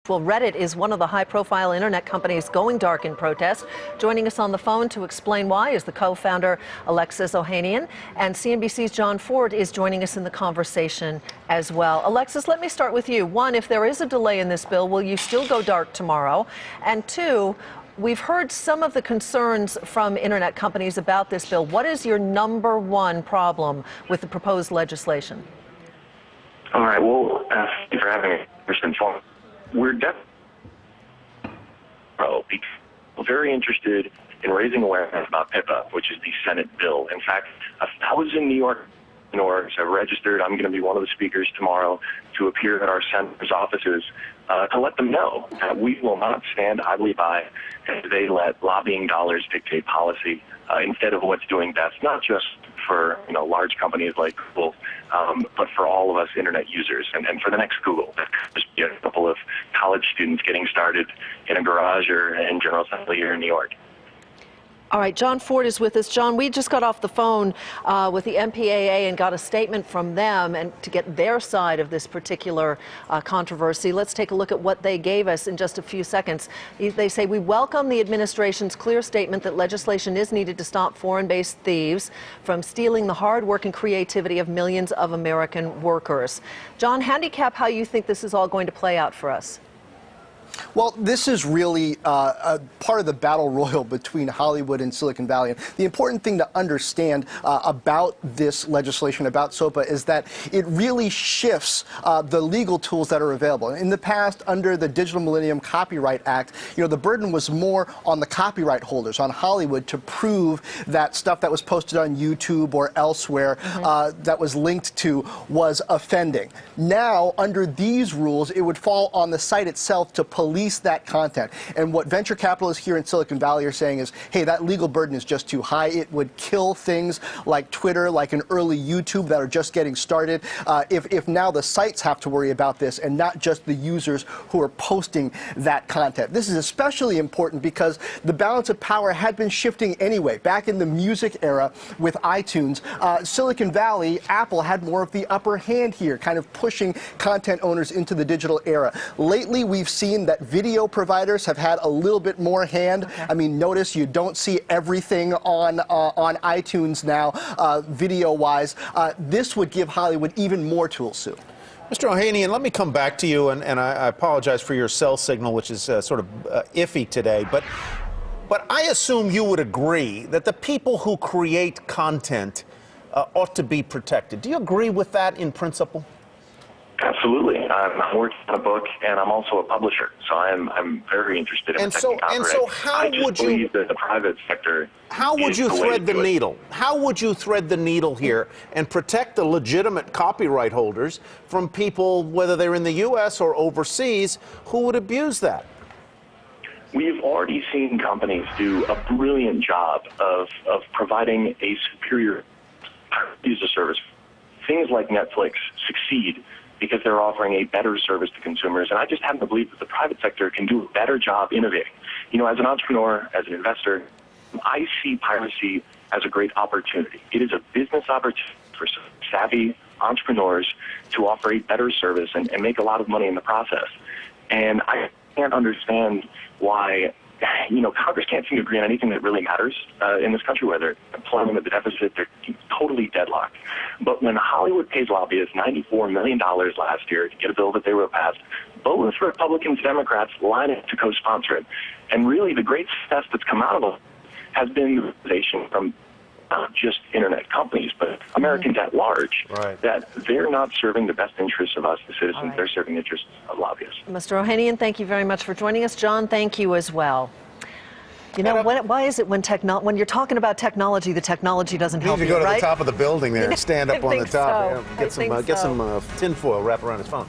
Well, Reddit is one of the high-profile internet companies going dark in protest. Joining us on the phone to explain why is the co-founder Alexis Ohanian, and CNBC's John Ford is joining us in the conversation as well. Alexis, let me start with you. One, if there is a delay in this bill, will you still go dark tomorrow? And two, we've heard some of the concerns from internet companies about this bill. What is your number one problem with the proposed legislation? All right. Well, thank you for having me. First and foremost, we're definitely very interested in raising awareness about PIPA, which is the Senate bill. In fact, 1,000 New York entrepreneurs have registered. I'm going to be one of the speakers tomorrow to appear at our senator's offices to let them know that we will not stand idly by as they let lobbying dollars dictate policy instead of what's doing best, not just for large companies like Google, but for all of us internet users, and for the next Google. Just a couple of college students getting started in a garage or in General Assembly here in New York. All right, John Ford is with us. John, we just got off the phone with the S.O.P.A and got a statement from them and to get their side of this particular controversy. Let's take a look at what they gave us in just a few seconds. They say, we welcome the administration's clear statement that legislation is needed to stop foreign-based thieves from stealing the hard work and creativity of millions of American workers. John, handicap how you think this is all going to play out for us. Well, this is really a part of the battle royal between Hollywood and Silicon Valley. And the important thing to understand about this legislation, about SOPA, is that it really shifts the legal tools that are available. In the past, under the Digital Millennium Copyright Act, the burden was more on the copyright holders, on Hollywood, to prove that stuff that was posted on YouTube or elsewhere that was linked to was offending. Now, under these rules, it would fall on the site itself to police that content. And what venture capitalists here in Silicon Valley are saying is, hey, that legal burden is just too high. It would kill things like Twitter, like an early YouTube that are just getting started, if now the sites have to worry about this and not just the users who are posting that content. This is especially important because the balance of power had been shifting anyway. Back in the music era with iTunes, Silicon Valley, Apple had more of the upper hand here, kind of pushing content owners into the digital era. Lately, we've seen that video providers have had a little bit more hand. I mean, notice you don't see everything on iTunes now, video-wise. This would give Hollywood even more tools, Sue. Mr. Ohanian, let me come back to you, and I apologize for your cell signal, which is sort of iffy today, but I assume you would agree that the people who create content ought to be protected. Do you agree with that in principle? Absolutely. I'm working on a book, and I'm also a publisher, so I'm very interested in protecting copyright. And so how I just would you believe that the private sector How would you thread the needle? How would you thread the needle here and protect the legitimate copyright holders from people, whether they're in the U.S. or overseas, who would abuse that? We've already seen companies do a brilliant job of providing a superior user service. Things like Netflix succeed because they're offering a better service to consumers. And I just happen to believe that the private sector can do a better job innovating. As an entrepreneur, as an investor, I see piracy as a great opportunity. It is a business opportunity for savvy entrepreneurs to offer a better service and make a lot of money in the process. And I can't understand why Congress can't seem to agree on anything that really matters in this country, whether employment or the deficit. They're totally deadlocked. But when Hollywood pays lobbyists $94 million last year to get a bill that they wrote passed, both Republicans and Democrats line up to co-sponsor it. And really the great success that's come out of it has been the realization from not just internet companies, but Americans at large, that they're not serving the best interests of us, the citizens. They're serving the interests of lobbyists. Mr. Ohanian, thank you very much for joining us. John, thank you as well. Why is it when you're talking about technology, the technology doesn't help you, You need to go to right? the top of the building there and stand up on the top. So. Get some tinfoil wrapped around his phone.